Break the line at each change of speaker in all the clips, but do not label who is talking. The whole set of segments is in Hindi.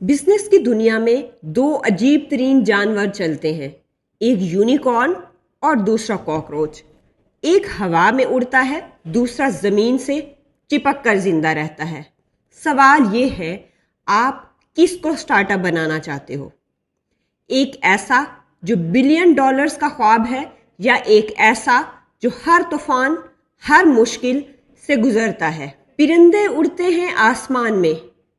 बिजनेस की दुनिया में दो अजीब तरीन जानवर चलते हैं, एक यूनिकॉर्न और दूसरा कॉकरोच। एक हवा में उड़ता है, दूसरा जमीन से चिपक कर जिंदा रहता है। सवाल ये है, आप किसको स्टार्टअप बनाना चाहते हो? एक ऐसा जो बिलियन डॉलर्स का ख्वाब है, या एक ऐसा जो हर तूफान, हर मुश्किल से गुजरता है? परिंदे उड़ते हैं आसमान में,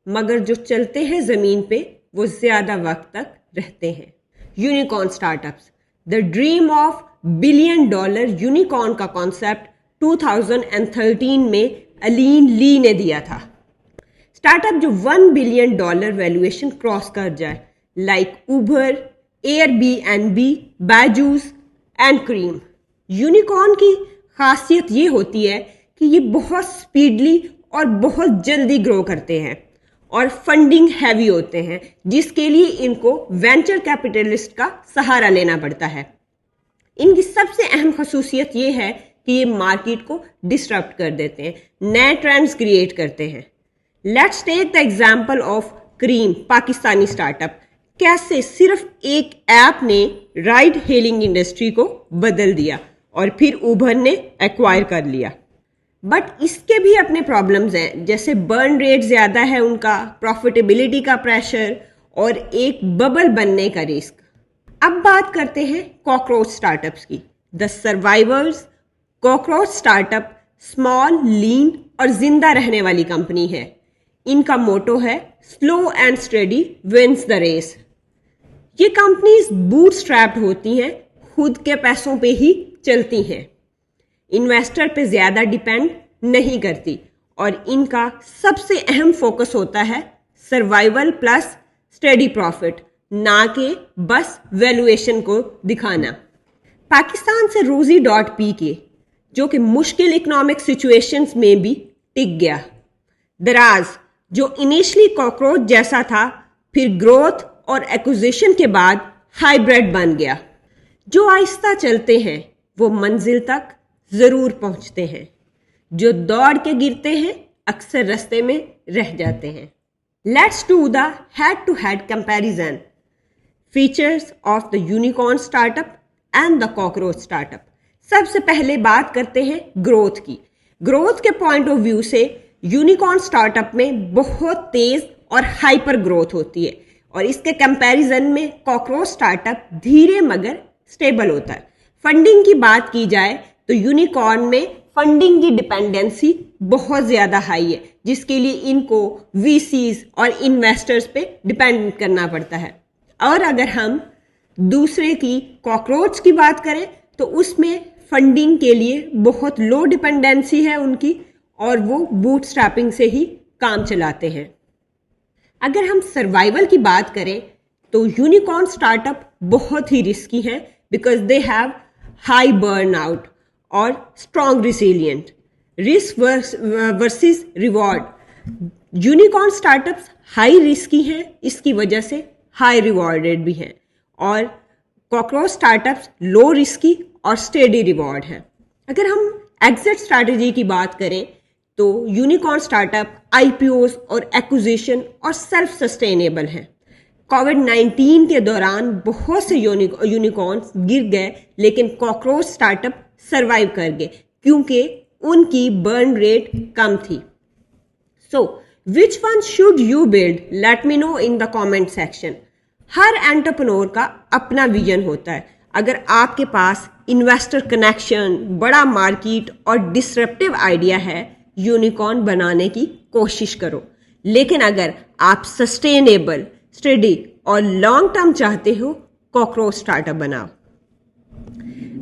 मगर जो चलते हैं जमीन पे वो ज्यादा वक्त तक रहते हैं। Unicorn startups, the dream of billion dollar unicorn का कॉन्सेप्ट 2013 में अलीन ली ने दिया था। स्टार्टअप जो $1 बिलियन वैल्यूएशन क्रॉस कर जाए, like Uber, Airbnb, Byju's and cream. Unicorn की खासियत ये होती है कि ये बहुत स्पीडली और बहुत जल्दी ग्रो करते हैं और फंडिंग हैवी होते हैं, जिसके लिए इनको वेंचर कैपिटलिस्ट का सहारा लेना पड़ता है। इनकी सबसे अहम खसूसियत ये है कि ये मार्केट को डिस्टर्ब कर देते हैं, नए ट्रेंड्स क्रिएट करते हैं। Let's take the example of Cream, Pakistani startup. कैसे सिर्फ एक ऐप ने राइड हेलिंग इंडस्ट्री को बदल दिया और फिर उबर ने एक्वायर कर लिया। बट इसके भी अपने प्रॉब्लम्स हैं, जैसे बर्न रेट ज़्यादा है उनका, प्रॉफिटेबिलिटी का प्रेशर और एक बबल बनने का रिस्क। अब बात करते हैं कॉकरोच स्टार्टअप्स की। The survivors cockroach startup small, lean और जिंदा रहने वाली कंपनी है। इनका मोटो है slow and steady wins the race. ये कंपनीज बूटस्ट्रैप्ड होती हैं, खुद के पैसों पे ही चलती हैं, इन्वेस्टर पे ज्यादा डिपेंड नहीं करती और इनका सबसे अहम फोकस होता है सर्वाइवल प्लस स्टेडी प्रॉफिट, ना कि बस वैल्यूएशन को दिखाना। पाकिस्तान से रोजी.पी जो कि मुश्किल इकोनॉमिक सिचुएशंस में भी टिक गया। दराज जो इनिशियली कॉकरोच जैसा था, फिर ग्रोथ और एक्विजिशन के बाद हाइब्रिड बन गया। जो आहिस्ता चलते हैं वो मंजिल तक जरूर पहुंचते हैं, जो दौड़ के गिरते हैं अक्सर रास्ते में रह जाते हैं। Let's do the head to head comparison, features of the unicorn startup and the cockroach startup. सबसे पहले बात करते हैं ग्रोथ की। ग्रोथ के पॉइंट ऑफ व्यू से यूनिकॉर्न स्टार्टअप में बहुत तेज और हाइपर ग्रोथ होती है, और इसके कंपैरिजन में कॉकरोच स्टार्टअप धीरे मगर स्टेबल होता है। फंडिंग की बात की जाए तो यूनिकॉर्न में फंडिंग की डिपेंडेंसी बहुत ज़्यादा हाई है, जिसके लिए इनको वीसीज और इन्वेस्टर्स पे डिपेंड करना पड़ता है। और अगर हम दूसरे की कॉकरोच की बात करें तो उसमें फंडिंग के लिए बहुत लो डिपेंडेंसी है उनकी, और वो बूटस्ट्रैपिंग से ही काम चलाते हैं। अगर हम सर्वाइवल की बात करें तो यूनिकॉर्न स्टार्टअप बहुत ही रिस्की हैं, because they have high burn out और strong resilient. Risk versus reward, unicorn startups high risky हैं, इसकी वजह से हाई रिवॉर्डेड भी हैं, और कॉकरोच स्टार्टअप्स लो रिस्की और स्टेडी रिवॉर्ड है। अगर हम एग्जिट स्ट्रैटेजी की बात करें तो यूनिकॉर्न स्टार्टअप आईपीओज और एक्विजिशन और सेल्फ सस्टेनेबल हैं। कोविड-19 के दौरान बहुत से यूनिकॉर्न्स गिर गए, लेकिन कॉकरोच स्टार्टअप सरवाइव कर गए क्योंकि उनकी बर्न रेट कम थी। So which one should you build? Let me know in the comment section. हर एंटरप्रेन्योर का अपना विजन होता है। अगर आपके पास इन्वेस्टर कनेक्शन, बड़ा मार्केट और डिसरप्टिव आइडिया है, यूनिकॉर्न बनाने की कोशिश करो। लेकिन अगर आप सस्टेनेबल, स्टेडी और लॉन्ग टर्म चाहते हो, कॉकरोच स्टार्टअप बनाओ।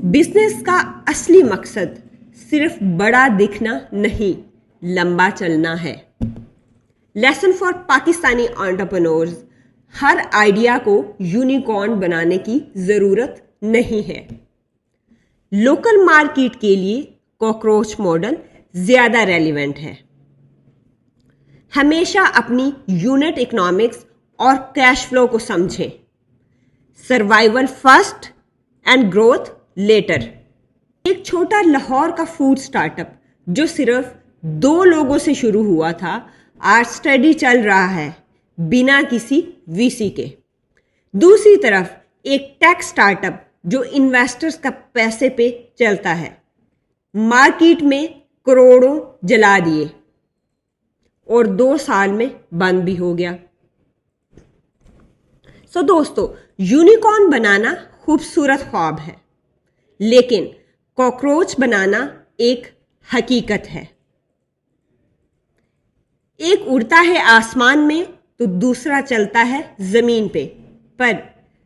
बिजनेस का असली मकसद सिर्फ बड़ा दिखना नहीं, लंबा चलना है। Lesson for Pakistani entrepreneurs, her idea को यूनिकॉर्न बनाने की जरूरत नहीं है। लोकल मार्केट के लिए कॉकरोच मॉडल ज्यादा रेलिवेंट है। हमेशा अपनी यूनिट इकोनॉमिक्स और कैश फ्लो को समझें। Survival first and growth later. एक छोटा लाहौर का फूड स्टार्टअप जो सिर्फ 2 लोगों से शुरू हुआ था, आज स्टडी चल रहा है, बिना किसी वीसी के। दूसरी तरफ एक टेक स्टार्टअप जो इन्वेस्टर्स का पैसे पे चलता है, मार्केट में करोड़ों जला दिए और 2 साल में बंद भी हो गया। सो दोस्तों, यूनिकॉर्न बनाना खूबसूरत ख्वाब है, लेकिन कॉकरोच बनाना एक हकीकत है। एक उड़ता है आसमान में तो दूसरा चलता है जमीन पे, पर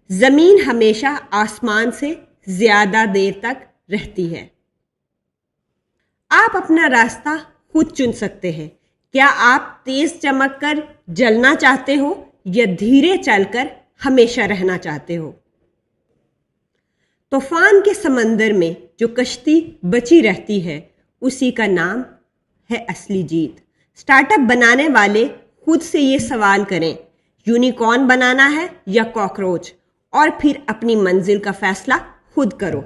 जमीन हमेशा आसमान से ज्यादा देर तक रहती है। आप अपना रास्ता खुद चुन सकते हैं। क्या आप तेज चमक कर जलना चाहते हो या धीरे चलकर हमेशा रहना चाहते हो? तूफान के समंदर में जो कश्ती बची रहती है, उसी का नाम है असली जीत। स्टार्टअप बनाने वाले खुद से ये सवाल करें, यूनिकॉर्न बनाना है या कॉकरोच, और फिर अपनी मंजिल का फैसला खुद करो।